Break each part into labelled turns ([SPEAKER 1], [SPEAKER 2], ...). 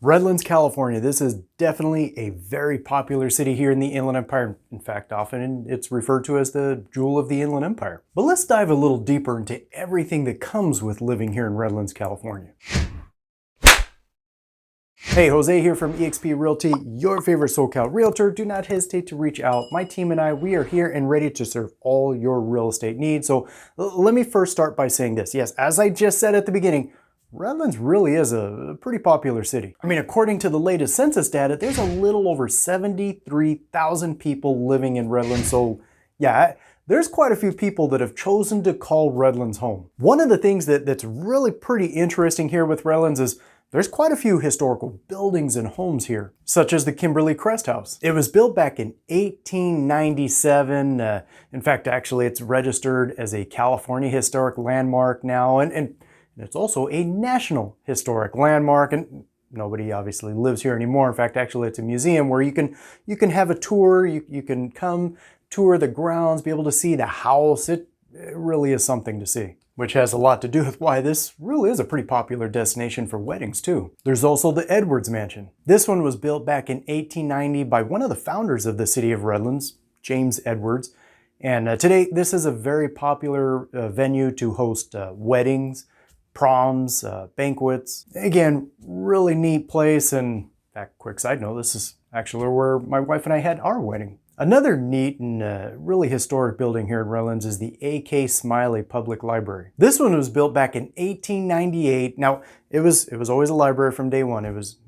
[SPEAKER 1] Redlands, California. This is definitely a very popular city here in the Inland Empire. In fact, often it's referred to as the jewel of the Inland Empire. But let's dive a little deeper into everything that comes with living here in Redlands, California. Hey, Jose here from eXp Realty, your favorite SoCal realtor. Do not hesitate to reach out. My team and I, we are here and ready to serve all your real estate needs. So let me first start by saying this. Yes, as I just said at the beginning, Redlands really is a pretty popular city. I mean, according to the latest census data, there's a little over 73,000 people living in Redlands. So yeah, there's quite a few people that have chosen to call Redlands home. One of the things that's really pretty interesting here with Redlands is there's quite a few historical buildings and homes here, such as the Kimberly Crest House. It was built back in 1897. In fact, actually, it's registered as a California Historic Landmark now, and it's also a National Historic Landmark, and nobody obviously lives here anymore. In fact, actually, it's a museum where you can have a tour, you can come tour the grounds, be able to see the house. It really is something to see, which has a lot to do with why this really is a pretty popular destination for weddings too. There's also the Edwards Mansion. This one was built back in 1890 by one of the founders of the city of Redlands, James Edwards. And today, this is a very popular venue to host weddings, proms, banquets. Again, really neat place. And in fact, quick side note, this is actually where my wife and I had our wedding. Another neat and really historic building here in Redlands is the A.K. Smiley Public Library. This one was built back in 1898. Now, it was always a library from day one. It was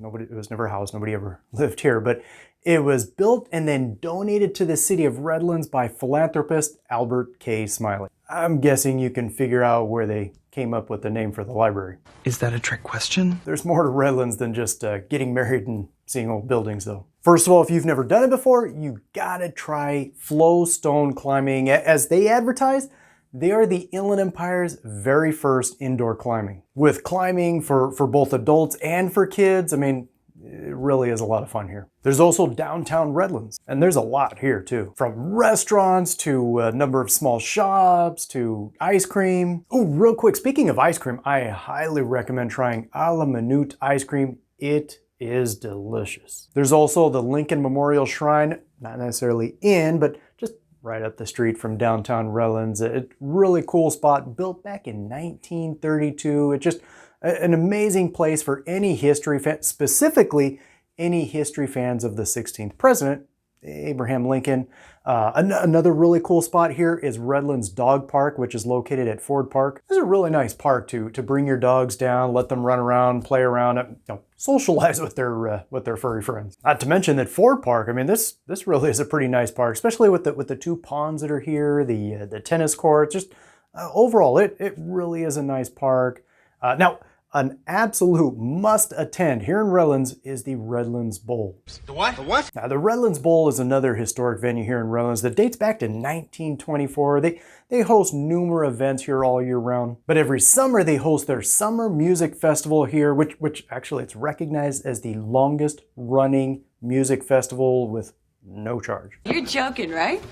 [SPEAKER 1] never housed. Nobody ever lived here, but it was built and then donated to the city of Redlands by philanthropist Albert K. Smiley. I'm guessing you can figure out where they came up with the name for the library.
[SPEAKER 2] Is that a trick question?
[SPEAKER 1] There's more to Redlands than just getting married and seeing old buildings though. First of all, if you've never done it before, you gotta try Flow Stone Climbing. As they advertise, they are the Inland Empire's very first indoor climbing. With climbing for both adults and for kids, I mean, it really is a lot of fun here. There's also downtown Redlands, and there's a lot here too. From restaurants to a number of small shops to ice cream. Oh, real quick, speaking of ice cream, I highly recommend trying a la minute ice cream. It is delicious. There's also the Lincoln Memorial Shrine, not necessarily in, but just right up the street from downtown Redlands. A really cool spot built back in 1932. It just an amazing place for any history fan, specifically any history fans of the 16th president, Abraham Lincoln. Another really cool spot here is Redlands Dog Park, which is located at Ford Park. This is a really nice park to bring your dogs down, let them run around, play around, socialize with their furry friends. Not to mention that Ford Park, I mean, this really is a pretty nice park, especially with the two ponds that are here, the tennis courts. Just overall, it really is a nice park. Now, an absolute must attend here in Redlands is the Redlands Bowl.
[SPEAKER 2] The what? The what?
[SPEAKER 1] Now, the Redlands Bowl is another historic venue here in Redlands that dates back to 1924. They host numerous events here all year round. But every summer they host their summer music festival here, which actually it's recognized as the longest running music festival with no charge.
[SPEAKER 3] You're joking, right?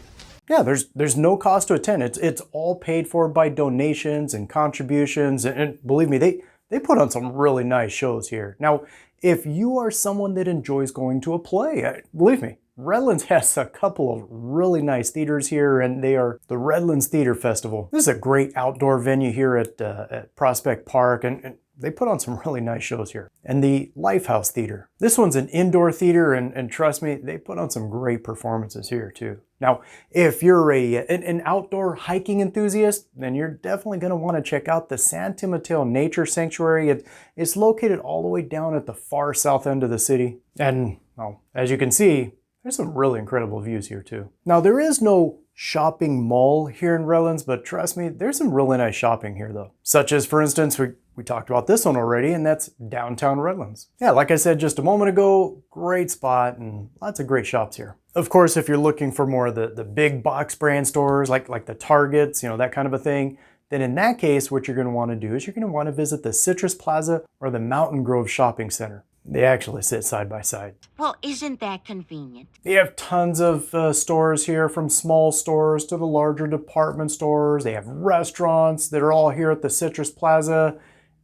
[SPEAKER 1] Yeah, there's no cost to attend. It's all paid for by donations and contributions, and believe me, they put on some really nice shows here. Now, if you are someone that enjoys going to a play, believe me, Redlands has a couple of really nice theaters here, and they are the Redlands Theater Festival. This is a great outdoor venue here at Prospect Park, and they put on some really nice shows here. And the Lifehouse Theater. This one's an indoor theater, and trust me, they put on some great performances here too. Now, if you're an outdoor hiking enthusiast, then you're definitely going to want to check out the San Mateo Nature Sanctuary. It's located all the way down at the far south end of the city. And well, as you can see, there's some really incredible views here too. Now, there is no shopping mall here in Redlands, but trust me, there's some really nice shopping here though. Such as, for instance, we talked about this one already, and that's downtown Redlands. Yeah, like I said just a moment ago, great spot and lots of great shops here. Of course, if you're looking for more of the big box brand stores like the Targets, that kind of a thing, then in that case, what you're going to want to do is you're going to want to visit the Citrus Plaza or the Mountain Grove Shopping Center. They actually sit side by side.
[SPEAKER 4] Well, isn't that convenient?
[SPEAKER 1] They have tons of stores here, from small stores to the larger department stores. They have restaurants that are all here at the Citrus Plaza.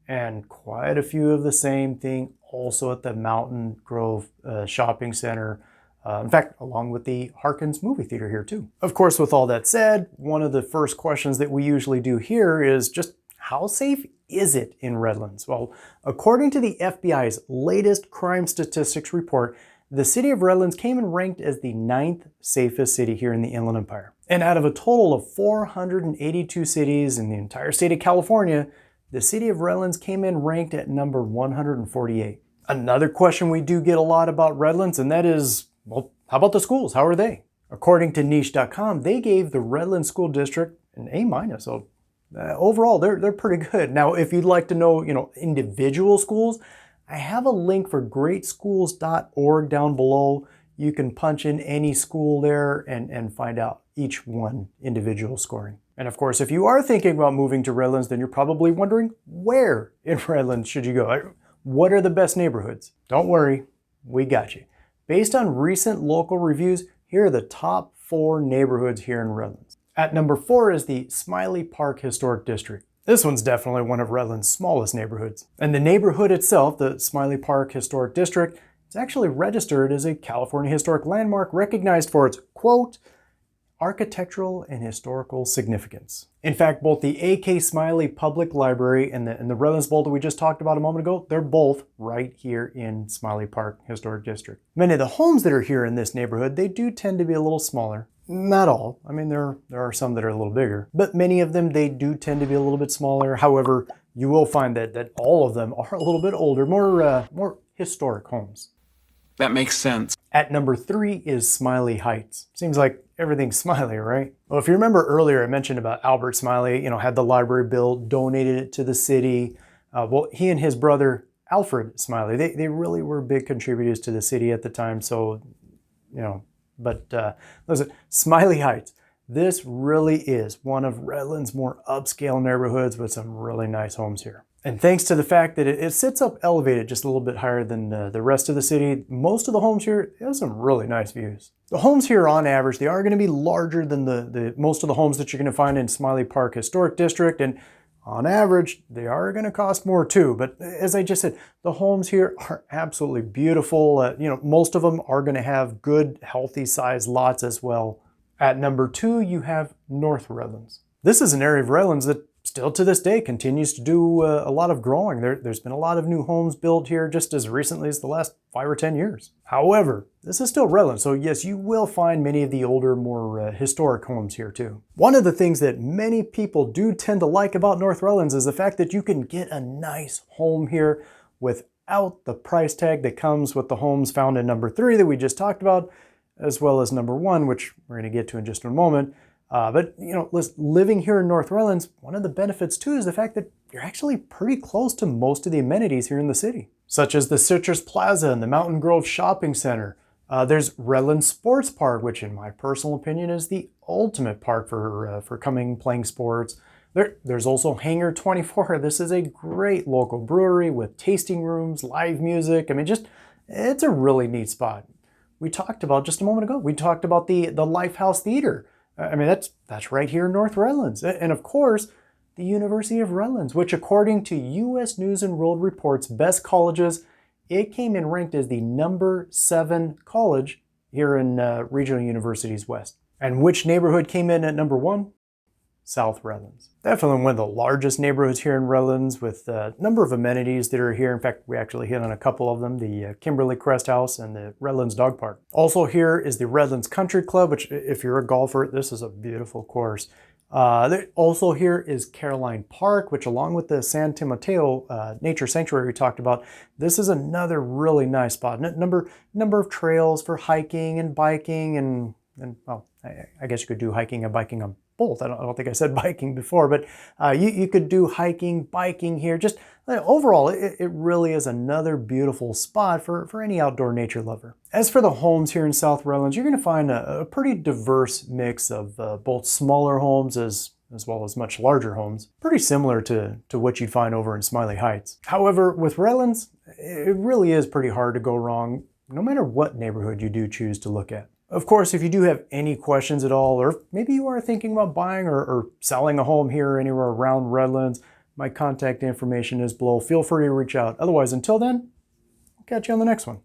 [SPEAKER 1] And quite a few of the same thing also at the Mountain Grove Shopping Center. In fact, along with the Harkins movie theater here too. Of course, with all that said, one of the first questions that we usually do here is just how safe is it in Redlands? Well, according to the FBI's latest crime statistics report, the city of Redlands came in ranked as the 9th safest city here in the Inland Empire. And out of a total of 482 cities in the entire state of California, the city of Redlands came in ranked at number 148. Another question we do get a lot about Redlands, and that is, well, how about the schools? How are they? According to niche.com, they gave the Redlands School District an A-. So overall, they're pretty good. Now, if you'd like to know, individual schools, I have a link for greatschools.org down below. You can punch in any school there and find out each one individual scoring. And of course, if you are thinking about moving to Redlands, then you're probably wondering, where in Redlands should you go? What are the best neighborhoods? Don't worry, we got you. Based on recent local reviews, here are the top 4 neighborhoods here in Redlands. At number 4 is the Smiley Park Historic District. This one's definitely one of Redlands' smallest neighborhoods. And the neighborhood itself, the Smiley Park Historic District, is actually registered as a California Historic Landmark recognized for its, quote, architectural and historical significance. In fact, both the A.K. Smiley Public Library and the Redlands Bowl that we just talked about a moment ago, they're both right here in Smiley Park Historic District. Many of the homes that are here in this neighborhood, they do tend to be a little smaller. Not all. I mean, there are some that are a little bigger, but many of them, they do tend to be a little bit smaller. However, you will find that all of them are a little bit older, more historic homes.
[SPEAKER 2] That makes sense.
[SPEAKER 1] At number 3 is Smiley Heights. Seems like everything's Smiley, right? Well, if you remember earlier, I mentioned about Albert Smiley, had the library built, donated it to the city. Well, he and his brother, Alfred Smiley, they really were big contributors to the city at the time. So, listen, Smiley Heights, this really is one of Redlands' more upscale neighborhoods with some really nice homes here. And thanks to the fact that it sits up elevated just a little bit higher than the rest of the city, most of the homes here have some really nice views. The homes here on average, they are going to be larger than the most of the homes that you're going to find in Smiley Park Historic District, and on average, they are going to cost more too. But as I just said, the homes here are absolutely beautiful. Most of them are going to have good, healthy sized lots as well. At number 2, you have North Redlands. This is an area of Redlands that still to this day continues to do a lot of growing. There's been a lot of new homes built here just as recently as the last 5 or 10 years. However, this is still Redlands, so yes, you will find many of the older, more historic homes here too. One of the things that many people do tend to like about North Redlands is the fact that you can get a nice home here without the price tag that comes with the homes found in number 3 that we just talked about, as well as number 1, which we're going to get to in just a moment. But living here in North Redlands, one of the benefits too is the fact that you're actually pretty close to most of the amenities here in the city, such as the Citrus Plaza and the Mountain Grove Shopping Center. There's Redlands Sports Park, which in my personal opinion is the ultimate park for playing sports. There's also Hangar 24. This is a great local brewery with tasting rooms, live music. I mean, it's a really neat spot. We talked about just a moment ago, we talked about the Lifehouse Theater. I mean, that's right here in North Redlands. And of course, the University of Redlands, which according to U.S. News and World Report's best colleges, it came in ranked as the number 7 college here in Regional Universities West. And which neighborhood came in at number 1? South Redlands. Definitely one of the largest neighborhoods here in Redlands with a number of amenities that are here. In fact, we actually hit on a couple of them, the Kimberly Crest House and the Redlands Dog Park. Also here is the Redlands Country Club, which if you're a golfer, this is a beautiful course. Also here is Caroline Park, which along with the San Timoteo Nature Sanctuary we talked about, this is another really nice spot. Number of trails for hiking and biking and well, I guess you could do hiking and biking on both. I don't think I said biking before, but you could do hiking, biking here. Just overall, it really is another beautiful spot for any outdoor nature lover. As for the homes here in South Redlands, you're going to find a pretty diverse mix of both smaller homes as well as much larger homes, pretty similar to what you'd find over in Smiley Heights. However, with Redlands, it really is pretty hard to go wrong, no matter what neighborhood you do choose to look at. Of course, if you do have any questions at all, or maybe you are thinking about buying or selling a home here or anywhere around Redlands, My contact information is below. Feel free to reach out. Otherwise, until then, I'll catch you on the next one.